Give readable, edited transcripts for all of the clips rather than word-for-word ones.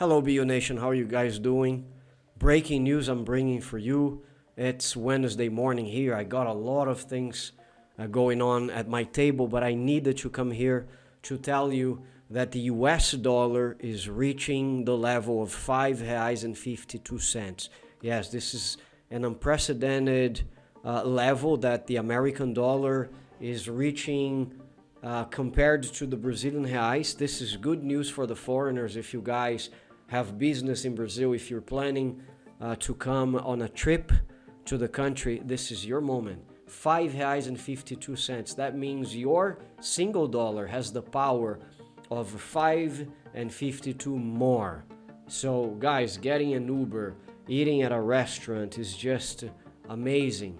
Hello, BU Nation. How are you guys doing? Breaking news I'm bringing for you. It's Wednesday morning here. I got a lot of things going on at my table, but I needed to come here to tell you that the US dollar is reaching the level of R$5.52. Yes, this is an unprecedented level that the American dollar is reaching compared to the Brazilian reais. This is good news for the foreigners. If you guys have business in Brazil, if you're planning to come on a trip to the country, this is your moment. R$5.52. That means your single dollar has the power of 5.52 more. So guys, getting an Uber, eating at a restaurant is just amazing.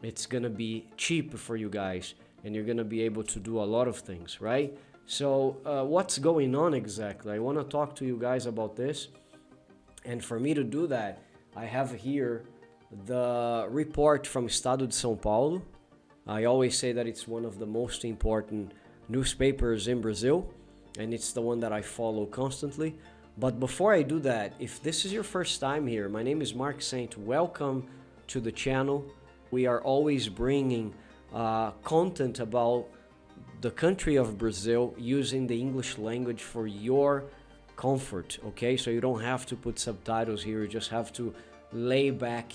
It's gonna be cheap for you guys and you're gonna be able to do a lot of things, right? So what's going on exactly? I want to talk to you guys about this. And for me to do that, I have here the report from Estado de São Paulo. I always say that it's one of the most important newspapers in Brazil, and it's the one that I follow constantly. But before I do that, if this is your first time here, my name is Mark Saint. Welcome to the channel. We are always bringing content about the country of Brazil using the English language for your comfort, okay? So you don't have to put subtitles here, you just have to lay back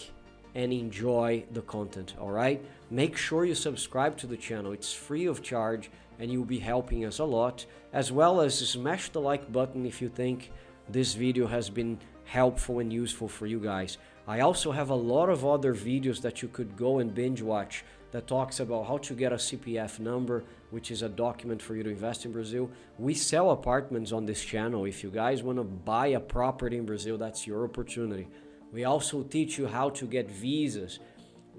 and enjoy the content, all right? Make sure you subscribe to the channel. It's free of charge and you'll be helping us a lot, as well as smash the like button if you think this video has been helpful and useful for you guys. I also have a lot of other videos that you could go and binge watch that talks about how to get a CPF number, which is a document for you to invest in Brazil. We sell apartments on this channel. If you guys want to buy a property in Brazil, that's your opportunity. We also teach you how to get visas.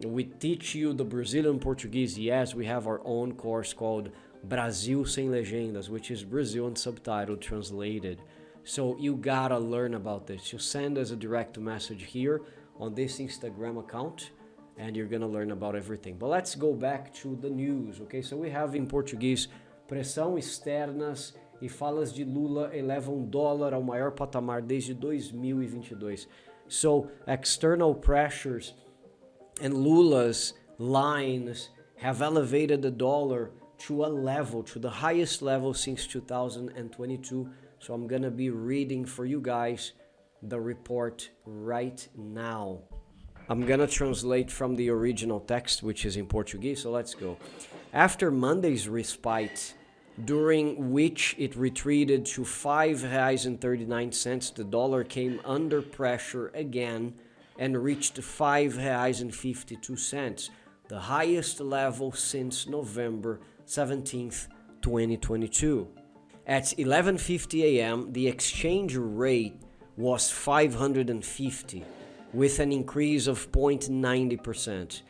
We teach you the Brazilian Portuguese. Yes, we have our own course called Brasil Sem Legendas, which is Brazil subtitled translated. So you gotta learn about this. You send us a direct message here on this Instagram account and you're gonna learn about everything. But let's go back to the news, okay? So we have in Portuguese, pressão externas e falas de Lula elevam dólar ao maior patamar desde 2022. So external pressures and Lula's lines have elevated the dollar to a level, to the highest level since 2022. So I'm gonna be reading for you guys the report right now. I'm gonna translate from the original text, which is in Portuguese, so let's go. After Monday's respite, during which it retreated to R$5.39, the dollar came under pressure again and reached R$5.52, the highest level since November 17th, 2022. At 11:50 a.m., the exchange rate was 550, with an increase of 0.90%.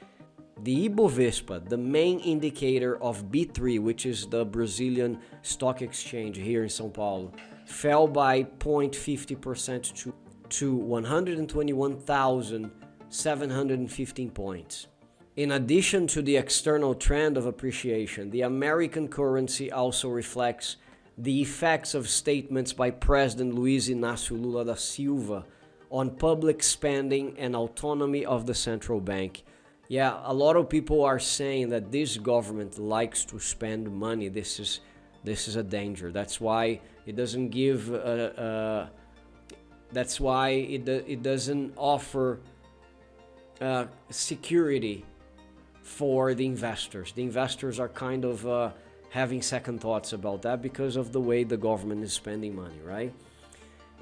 The Ibovespa, the main indicator of B3, which is the Brazilian stock exchange here in São Paulo, fell by 0.50% to 121,715 points. In addition to the external trend of appreciation, the American currency also reflects the effects of statements by President Luiz Inácio Lula da Silva on public spending and autonomy of the central bank. Yeah, a lot of people are saying that this government likes to spend money. This is a danger. That's why it doesn't give. That's why it doesn't offer security for the investors. The investors are kind of having second thoughts about that because of the way the government is spending money, right?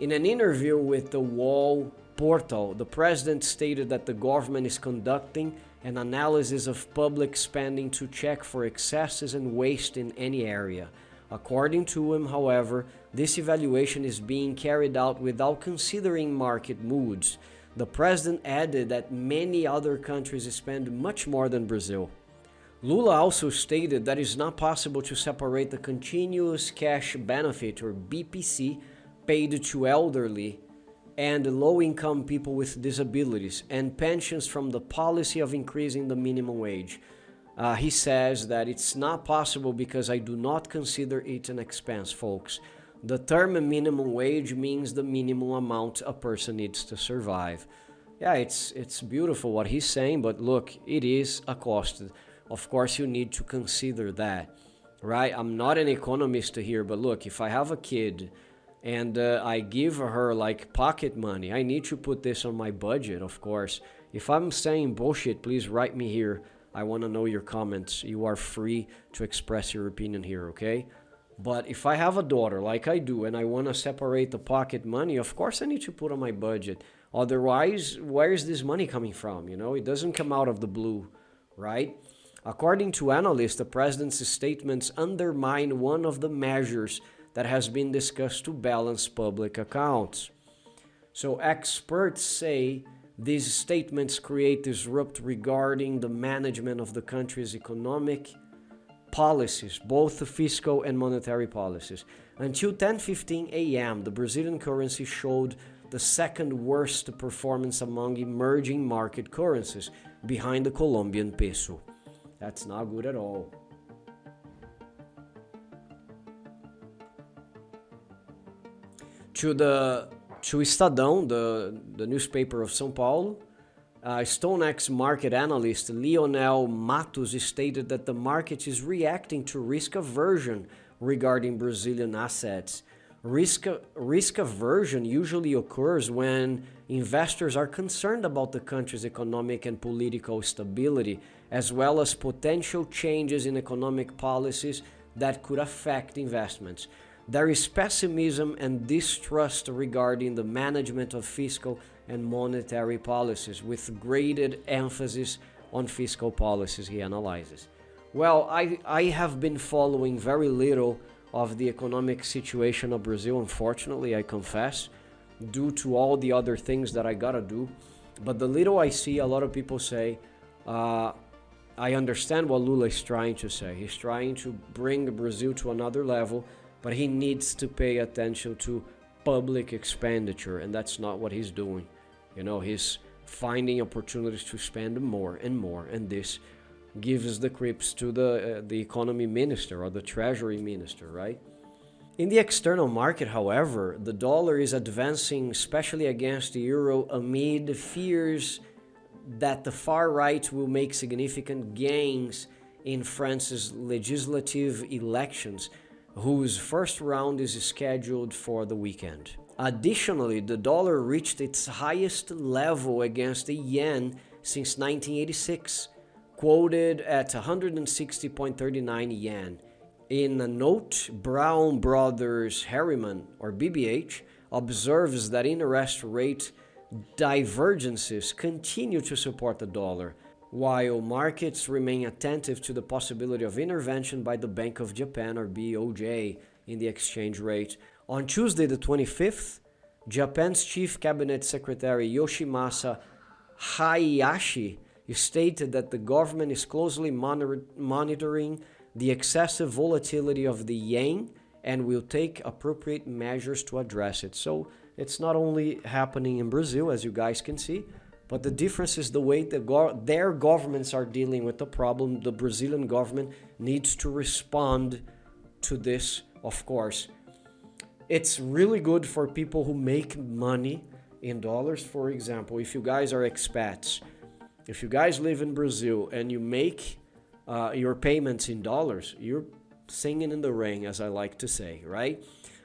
In an interview with the Wall portal, the president stated that the government is conducting an analysis of public spending to check for excesses and waste in any area. According to him, however, this evaluation is being carried out without considering market moods. The president added that many other countries spend much more than Brazil. Lula also stated that it's not possible to separate the continuous cash benefit, or BPC, paid to elderly and low-income people with disabilities and pensions from the policy of increasing the minimum wage. He says that it's not possible because I do not consider it an expense, folks. The term minimum wage means the minimum amount a person needs to survive. Yeah, it's beautiful what he's saying, but look, it is a cost. Of course, you need to consider that, right? I'm not an economist here, but look, if I have a kid and I give her like pocket money, I need to put this on my budget, of course. If I'm saying bullshit, please write me here. I want to know your comments. You are free to express your opinion here, okay? But if I have a daughter like I do and I want to separate the pocket money, of course I need to put on my budget. Otherwise, where is this money coming from? You know, it doesn't come out of the blue, right? According to analysts, the president's statements undermine one of the measures that has been discussed to balance public accounts. So experts say these statements create disrupt regarding the management of the country's economic policies, both fiscal and monetary policies. Until 10:15 a.m., the Brazilian currency showed the second worst performance among emerging market currencies, behind the Colombian peso. That's not good at all. To Estadão, the newspaper of São Paulo, StoneX market analyst Leonel Matos stated that the market is reacting to risk aversion regarding Brazilian assets. Risk aversion usually occurs when investors are concerned about the country's economic and political stability, as well as potential changes in economic policies that could affect investments. There is pessimism and distrust regarding the management of fiscal and monetary policies, with graded emphasis on fiscal policies, he analyzes. Well, I have been following very little of the economic situation of Brazil, unfortunately, I confess, due to all the other things that I gotta do. But the little I see, a lot of people say, I understand what Lula is trying to say. He's trying to bring Brazil to another level, but he needs to pay attention to public expenditure, and that's not what he's doing. You know, he's finding opportunities to spend more and more, and this gives the creeps to the economy minister or the treasury minister, right? In the external market, however, the dollar is advancing, especially against the euro, amid fears that the far right will make significant gains in France's legislative elections, whose first round is scheduled for the weekend. Additionally, the dollar reached its highest level against the yen since 1986, quoted at 160.39 yen. In a note, Brown Brothers Harriman, or BBH, observes that interest rate divergences continue to support the dollar, while markets remain attentive to the possibility of intervention by the Bank of Japan, or BOJ, in the exchange rate. On Tuesday the 25th, Japan's Chief Cabinet Secretary Yoshimasa Hayashi stated that the government is closely monitoring the excessive volatility of the yen and will take appropriate measures to address it. So it's not only happening in Brazil, as you guys can see, but the difference is the way their governments are dealing with the problem. The Brazilian government needs to respond to this, of course. It's really good for people who make money in dollars. For example, if you guys are expats, if you guys live in Brazil and you make your payments in dollars, you're singing in the rain, as I like to say, right?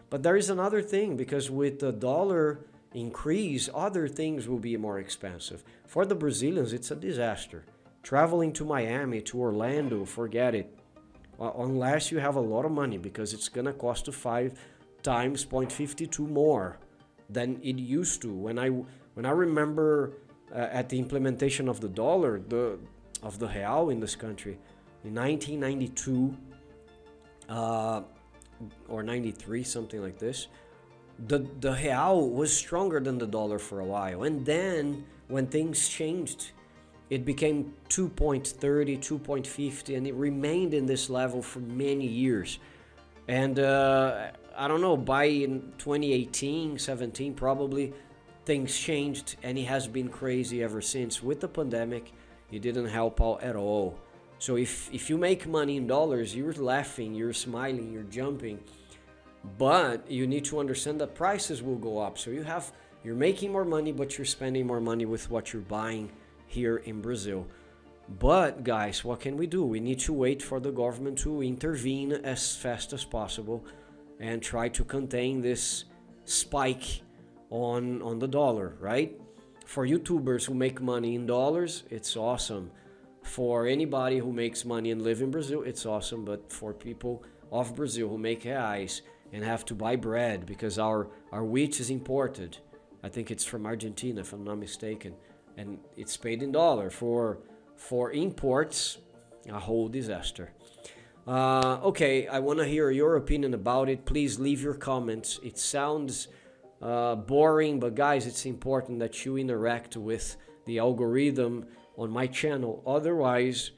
But there is another thing, because with the dollar increase, other things will be more expensive. For the Brazilians, it's a disaster. Traveling to Miami, to Orlando, forget it. Unless you have a lot of money, because it's gonna cost you 5 times 0.52 more than it used to. When I remember at the implementation of the dollar, of the real in this country, in 1992 or 93, something like this, the real was stronger than the dollar for a while. And then when things changed, it became 2.30, 2.50, and it remained in this level for many years. And I don't know, by 2018, 17 probably, things changed, and it has been crazy ever since. With the pandemic, it didn't help out at all. So if you make money in dollars, you're laughing, you're smiling, you're jumping. But you need to understand that prices will go up. So you're making more money, but you're spending more money with what you're buying here in Brazil. But guys, what can we do? We need to wait for the government to intervene as fast as possible and try to contain this spike on the dollar, right? For YouTubers who make money in dollars, it's awesome. For anybody who makes money and live in Brazil, it's awesome. But for people of Brazil who make reais and have to buy bread because our wheat is imported, I think it's from Argentina if I'm not mistaken, and it's paid in dollar. For imports, a whole disaster. Okay, I want to hear your opinion about it. Please leave your comments. It sounds boring, but guys, it's important that you interact with the algorithm on my channel. Otherwise,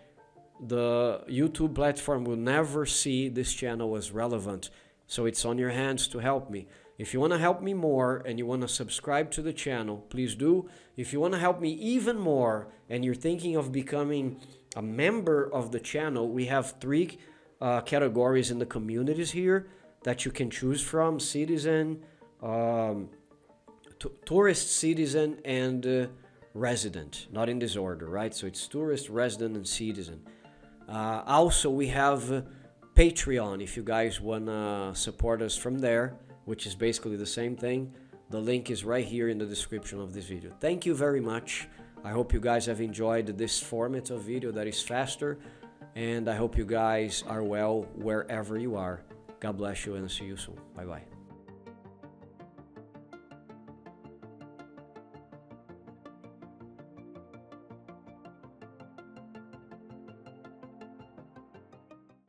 the YouTube platform will never see this channel as relevant. So it's on your hands to help me. If you want to help me more and you want to subscribe to the channel, please do. If you want to help me even more and you're thinking of becoming a member of the channel, we have 3 categories in the communities here that you can choose from: citizen, tourist, citizen, and resident. Not in this order, right? So it's tourist, resident, and citizen. Also, we have Patreon if you guys want to support us from there, which is basically the same thing. The link is right here in the description of this video. Thank you very much. I hope you guys have enjoyed this format of video that is faster, and I hope you guys are well wherever you are. God bless you and see you soon. Bye bye.